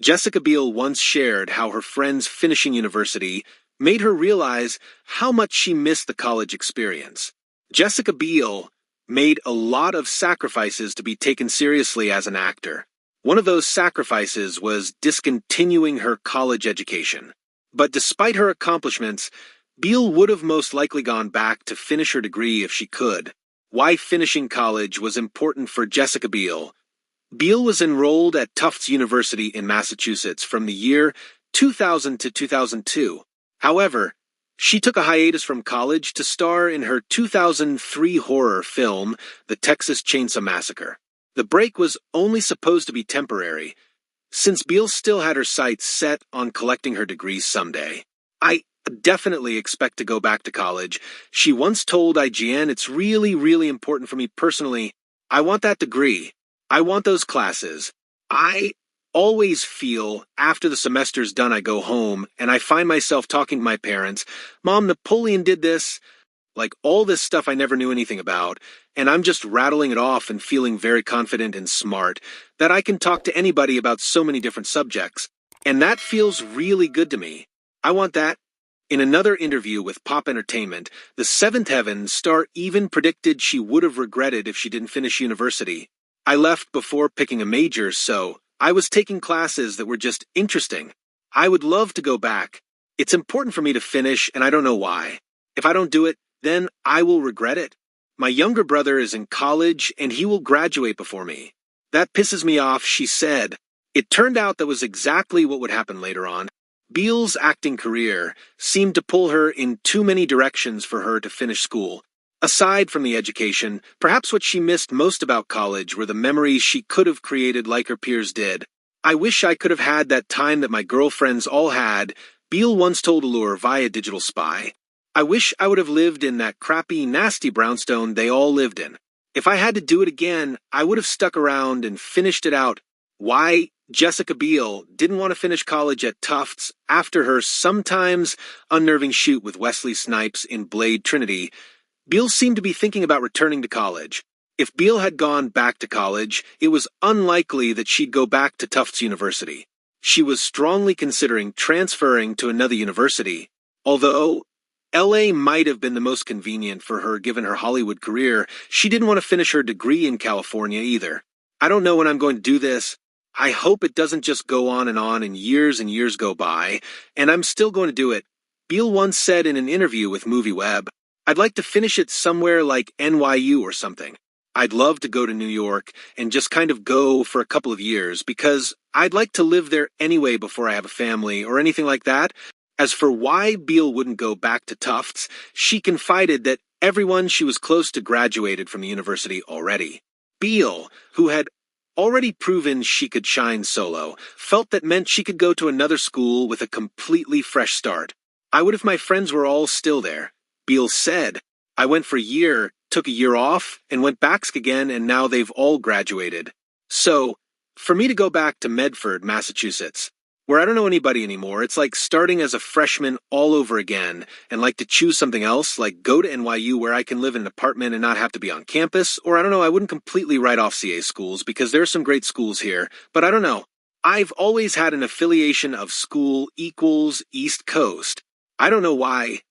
Jessica Biel once shared how her friends finishing university made her realize how much she missed the college experience. Jessica Biel made a lot of sacrifices to be taken seriously as an actor. One of those sacrifices was discontinuing her college education. But despite her accomplishments, Biel would have most likely gone back to finish her degree if she could. Why finishing college was important for Jessica Biel. Biel was enrolled at Tufts University in Massachusetts from the year 2000 to 2002. However, she took a hiatus from college to star in her 2003 horror film, The Texas Chainsaw Massacre. The break was only supposed to be temporary, since Biel still had her sights set on collecting her degree someday. I definitely expect to go back to college. She once told IGN, "It's really, really important for me personally. I want that degree. I want those classes. I always feel after the semester's done I go home and I find myself talking to my parents, 'Mom, Napoleon did this,' like all this stuff I never knew anything about, and I'm just rattling it off and feeling very confident and smart that I can talk to anybody about so many different subjects. And that feels really good to me. I want that." In another interview with Pop Entertainment, the Seventh Heaven star even predicted she would have regretted if she didn't finish university. "I left before picking a major, so I was taking classes that were just interesting. I would love to go back. It's important for me to finish, and I don't know why. If I don't do it, then I will regret it. My younger brother is in college, and he will graduate before me. That pisses me off," she said. It turned out that was exactly what would happen later on. Biel's acting career seemed to pull her in too many directions for her to finish school. Aside from the education, perhaps what she missed most about college were the memories she could have created like her peers did. "I wish I could have had that time that my girlfriends all had," Biel once told Allure via Digital Spy. "I wish I would have lived in that crappy, nasty brownstone they all lived in. If I had to do it again, I would have stuck around and finished it out." Why Jessica Biel didn't want to finish college at Tufts after her sometimes unnerving shoot with Wesley Snipes in Blade Trinity, Biel seemed to be thinking about returning to college. If Biel had gone back to college, it was unlikely that she'd go back to Tufts University. She was strongly considering transferring to another university, although LA might have been the most convenient for her given her Hollywood career. She didn't want to finish her degree in California either. "I don't know when I'm going to do this. I hope it doesn't just go on and years go by, and I'm still going to do it," Biel once said in an interview with MovieWeb. "I'd like to finish it somewhere like NYU or something. I'd love to go to New York and just kind of go for a couple of years because I'd like to live there anyway before I have a family or anything like that." As for why Biel wouldn't go back to Tufts, she confided that everyone she was close to graduated from the university already. Biel, who had already proven she could shine solo, felt that meant she could go to another school with a completely fresh start. "I would if my friends were all still there," Biel said. "I went for a year, took a year off, and went back again, and now they've all graduated. So, for me to go back to Medford, Massachusetts, where I don't know anybody anymore, it's like starting as a freshman all over again, and like to choose something else, like go to NYU where I can live in an apartment and not have to be on campus, or I don't know, I wouldn't completely write off CA schools because there are some great schools here, but I don't know. I've always had an affiliation of school equals East Coast. I don't know why